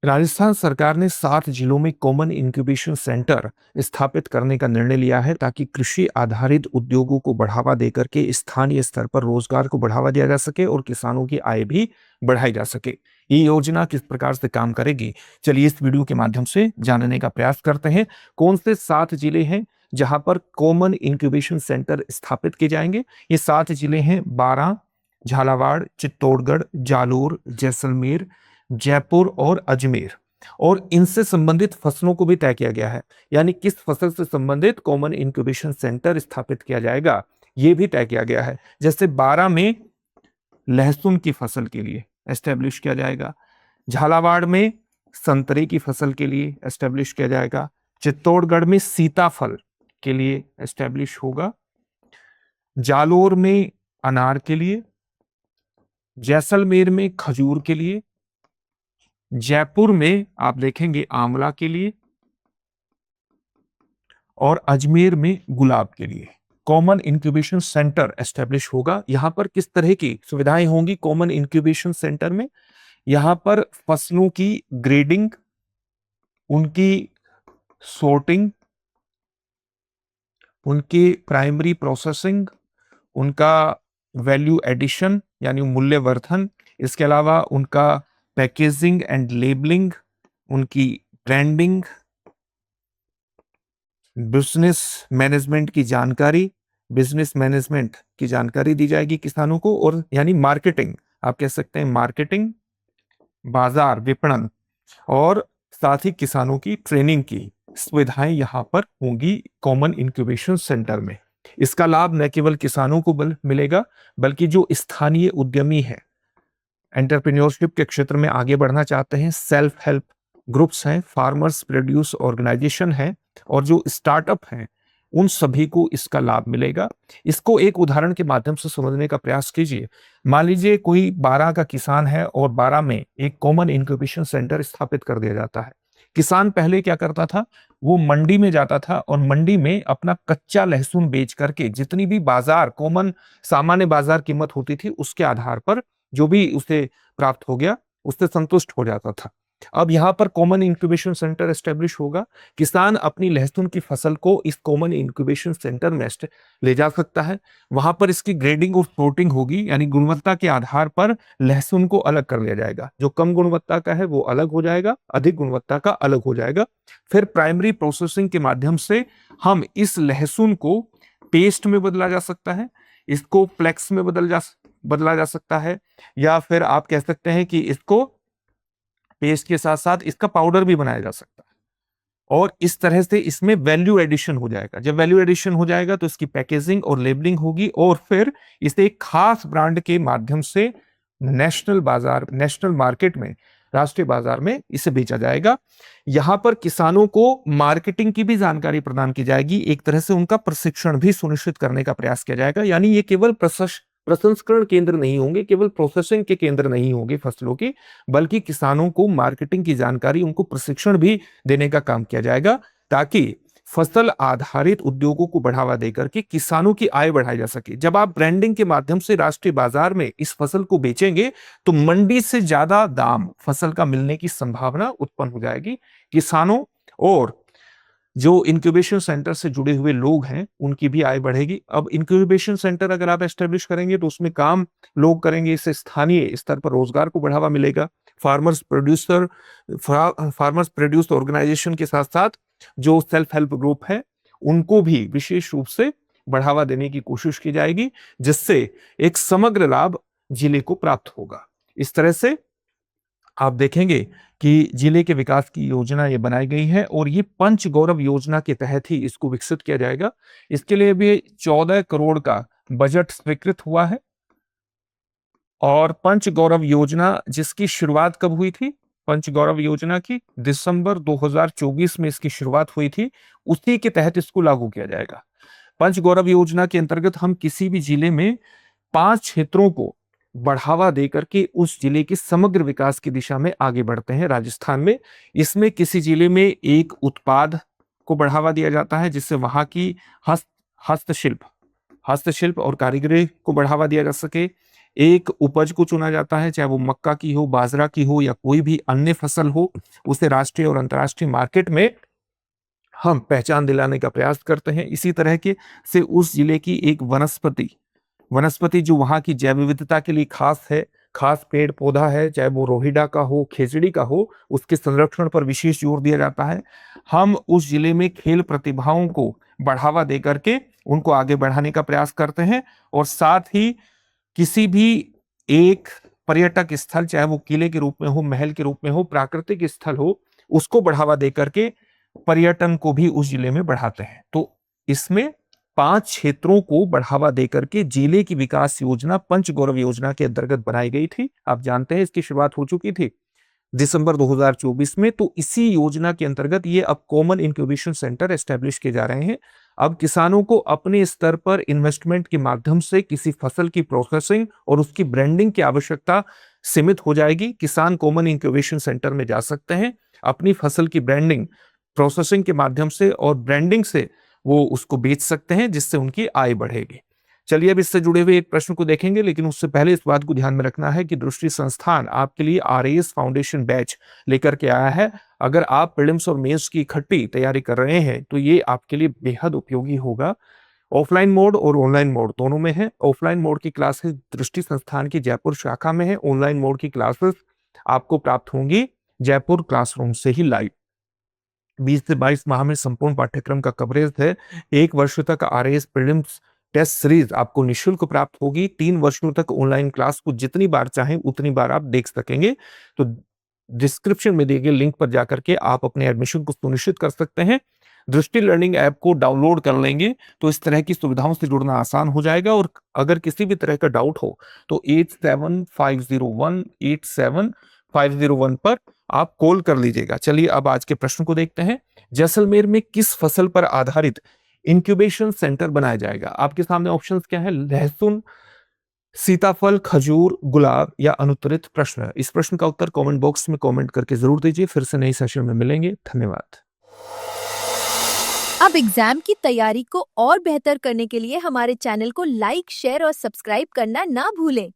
राजस्थान सरकार ने 7 जिलों में कॉमन इंक्यूबेशन सेंटर स्थापित करने का निर्णय लिया है ताकि कृषि आधारित उद्योगों को बढ़ावा देकर के स्थानीय स्तर पर रोजगार को बढ़ावा दिया जा सके और किसानों की आय भी बढ़ाई जा सके। ये योजना किस प्रकार से काम करेगी, चलिए इस वीडियो के माध्यम से जानने का प्रयास करते हैं। कौन से 7 जिले हैं जहां पर कॉमन इंक्यूबेशन सेंटर स्थापित किए जाएंगे? ये 7 जिले हैं बारां, झालावाड़, चित्तौड़गढ़, जालोर, जैसलमेर, जयपुर और अजमेर। और इनसे संबंधित फसलों को भी तय किया गया है, यानी किस फसल से संबंधित कॉमन इंक्यूबेशन सेंटर स्थापित किया जाएगा यह भी तय किया गया है। जैसे 12 में लहसुन की फसल के लिए एस्टेब्लिश किया जाएगा, झालावाड़ में संतरे की फसल के लिए एस्टेब्लिश किया जाएगा, चित्तौड़गढ़ में सीताफल के लिए एस्टेब्लिश होगा, जालोर में अनार के लिए, जैसलमेर में खजूर के लिए, जयपुर में आप देखेंगे आंवला के लिए और अजमेर में गुलाब के लिए कॉमन इंक्यूबेशन सेंटर एस्टेब्लिश होगा। यहां पर किस तरह की सुविधाएं होंगी कॉमन इंक्यूबेशन सेंटर में? यहां पर फसलों की ग्रेडिंग, उनकी सॉर्टिंग, उनकी प्राइमरी प्रोसेसिंग, उनका वैल्यू एडिशन यानी मूल्यवर्धन, इसके अलावा उनका पैकेजिंग एंड लेबलिंग, उनकी ब्रांडिंग, बिजनेस मैनेजमेंट की जानकारी दी जाएगी किसानों को, और यानी मार्केटिंग, आप कह सकते हैं मार्केटिंग, बाजार विपणन और साथ ही किसानों की ट्रेनिंग की सुविधाएं यहां पर होंगी कॉमन इंक्यूबेशन सेंटर में। इसका लाभ न केवल किसानों को मिलेगा बल्कि जो स्थानीय उद्यमी है, एंटरप्रेन्योरशिप के क्षेत्र में आगे बढ़ना चाहते हैं, सेल्फ हेल्प ग्रुप्स हैं, फार्मर्स प्रोड्यूस ऑर्गेनाइजेशन है और जो स्टार्टअप हैं, उन सभी को इसका लाभ मिलेगा। इसको एक उदाहरण के माध्यम से समझने का प्रयास कीजिए। मान लीजिए कोई 12 का किसान है और 12 में एक कॉमन इंक्यूबेशन सेंटर स्थापित कर दिया जाता है। किसान पहले क्या करता था, वो मंडी में जाता था और मंडी में अपना कच्चा लहसुन बेच करके जितनी भी बाजार कॉमन सामान्य बाजार कीमत होती थी उसके आधार पर जो भी उसे प्राप्त हो गया उससे संतुष्ट हो जाता था। अब यहां पर कॉमन इंक्यूबेशन सेंटर एस्टेब्लिश होगा, किसान अपनी लहसुन की फसल को इस कॉमन इंक्यूबेशन सेंटर में ले जा सकता है। वहां पर इसकी ग्रेडिंग और सॉर्टिंग होगी, यानी गुणवत्ता के आधार पर लहसुन को अलग कर लिया जाएगा। जो कम गुणवत्ता का है वो अलग हो जाएगा, अधिक गुणवत्ता का अलग हो जाएगा। फिर प्राइमरी प्रोसेसिंग के माध्यम से हम इस लहसुन को पेस्ट में बदला जा सकता है, इसको फ्लेक्स में बदला जा सकता है, या फिर आप कह सकते हैं कि इसको पेस्ट के साथ साथ इसका पाउडर भी बनाया जा सकता है। और इस तरह से इसमें वैल्यू एडिशन हो जाएगा। जब वैल्यू एडिशन हो जाएगा तो इसकी पैकेजिंग और लेबलिंग होगी और फिर इसे एक खास ब्रांड के माध्यम से नेशनल मार्केट में, राष्ट्रीय बाजार में इसे बेचा जाएगा। यहां पर किसानों को मार्केटिंग की भी जानकारी प्रदान की जाएगी, एक तरह से उनका प्रशिक्षण भी सुनिश्चित करने का प्रयास किया जाएगा। यानी ये केवल प्रसंस्करण केंद्र नहीं होंगे, केवल प्रोसेसिंग के केंद्र नहीं होंगे फसलों की, बल्कि किसानों को मार्केटिंग की जानकारी, उनको प्रशिक्षण भी देने का काम किया जाएगा ताकि फसल आधारित उद्योगों को बढ़ावा देकर के किसानों की आय बढ़ाई जा सके। जब आप ब्रांडिंग के माध्यम से राष्ट्रीय बाजार में इस फसल को बेचेंगे तो मंडी से ज्यादा दाम फसल का मिलने की संभावना उत्पन्न हो जाएगी। किसानों और जो इंक्यूबेशन सेंटर से जुड़े हुए लोग हैं उनकी भी आय बढ़ेगी। अब इंक्यूबेशन सेंटर अगर आप एस्टेब्लिश करेंगे तो उसमें काम लोग करेंगे, इससे स्थानीय स्तर पर रोजगार को बढ़ावा मिलेगा। फार्मर्स प्रोड्यूस ऑर्गेनाइजेशन के साथ साथ जो सेल्फ हेल्प ग्रुप है उनको भी विशेष रूप से बढ़ावा देने की कोशिश की जाएगी, जिससे एक समग्र लाभ जिले को प्राप्त होगा। इस तरह से आप देखेंगे कि जिले के विकास की योजना ये बनाई गई है और ये पंच गौरव योजना के तहत ही इसको विकसित किया जाएगा। इसके लिए भी 14 करोड़ का बजट स्वीकृत हुआ है। और पंच गौरव योजना जिसकी शुरुआत कब हुई थी? पंच गौरव योजना की दिसंबर 2024 में इसकी शुरुआत हुई थी, उसी के तहत इसको लागू किया जाएगा। पंच गौरव योजना के अंतर्गत हम किसी भी जिले में 5 क्षेत्रों को बढ़ावा देकर के उस जिले के समग्र विकास की दिशा में आगे बढ़ते हैं। राजस्थान में इसमें किसी जिले में एक उत्पाद को बढ़ावा दिया जाता है जिससे वहां की हस्तशिल्प और कारीगरी को बढ़ावा दिया जा सके, एक उपज को चुना जाता है, चाहे वो मक्का की हो, बाजरा की हो या कोई भी अन्य फसल हो, उसे राष्ट्रीय और अंतर्राष्ट्रीय मार्केट में हम पहचान दिलाने का प्रयास करते हैं। इसी तरह के से उस जिले की एक वनस्पति जो वहाँ की जैव विविधता के लिए खास है, खास पेड़ पौधा है, चाहे वो रोहिड़ा का हो, खेजड़ी का हो, उसके संरक्षण पर विशेष जोर दिया जाता है। हम उस जिले में खेल प्रतिभाओं को बढ़ावा दे करके उनको आगे बढ़ाने का प्रयास करते हैं और साथ ही किसी भी एक पर्यटक स्थल, चाहे वो किले के रूप में हो, महल के रूप में हो, प्राकृतिक स्थल हो, उसको बढ़ावा दे करके पर्यटन को भी उस जिले में बढ़ाते हैं। तो इसमें 5 क्षेत्रों को बढ़ावा देकर के जिले की विकास योजना पंचगौरव योजना के अंतर्गत बनाई गई थी। आप जानते हैं इसकी शुरुआत हो चुकी थी दिसंबर 2024 में। तो इसी योजना के अंतर्गत ये अब कॉमन इंक्यूबेशन सेंटर एस्टेब्लिश किए जा रहे हैं। अब किसानों को अपने स्तर पर इन्वेस्टमेंट के माध्यम से किसी फसल की प्रोसेसिंग और उसकी ब्रांडिंग की आवश्यकता सीमित हो जाएगी। किसान कॉमन इंक्यूबेशन सेंटर में जा सकते हैं, अपनी फसल की ब्रांडिंग प्रोसेसिंग के माध्यम से और ब्रांडिंग से वो उसको बेच सकते हैं, जिससे उनकी आय बढ़ेगी। चलिए अब इससे जुड़े हुए एक प्रश्न को देखेंगे, लेकिन उससे पहले इस बात को ध्यान में रखना है कि दृष्टि संस्थान आपके लिए आरएएस फाउंडेशन बैच लेकर के आया है। अगर आप प्रीलिम्स और मेंस की इकट्ठी तैयारी कर रहे हैं तो ये आपके लिए बेहद उपयोगी होगा। ऑफलाइन मोड और ऑनलाइन मोड दोनों में है। ऑफलाइन मोड की क्लासेस दृष्टि संस्थान की जयपुर शाखा में है। ऑनलाइन मोड की क्लासेस आपको प्राप्त होंगी जयपुर क्लासरूम से ही लाइव। 20 से 22 माह में संपूर्ण पाठ्यक्रम का कवरेज है। 1 वर्ष तक आरएएस प्रीलिम्स टेस्ट सीरीज आपको निःशुल्क प्राप्त होगी। 3 वर्षों तक ऑनलाइन क्लास को जितनी बार चाहें उतनी बार आप देख सकेंगे। तो डिस्क्रिप्शन में दिए गए लिंक पर जाकर के आप अपने एडमिशन को सुनिश्चित कर सकते हैं। दृष्टि लर्निंग ऐप को डाउनलोड कर लेंगे तो इस तरह की सुविधाओं से जुड़ना आसान हो जाएगा। और अगर किसी भी तरह का डाउट हो तो 8750187501 पर आप कॉल कर लीजिएगा। चलिए अब आज के प्रश्न को देखते हैं। जैसलमेर में किस फसल पर आधारित इंक्यूबेशन सेंटर बनाया जाएगा? आपके सामने ऑप्शंस क्या है? लहसुन, सीताफल, खजूर, गुलाब या अनुत्तरित प्रश्न। इस प्रश्न का उत्तर कमेंट बॉक्स में कमेंट करके जरूर दीजिए। फिर से नई सेशन में मिलेंगे। धन्यवाद। अब एग्जाम की तैयारी को और बेहतर करने के लिए हमारे चैनल को लाइक, शेयर और सब्सक्राइब करना ना भूलें।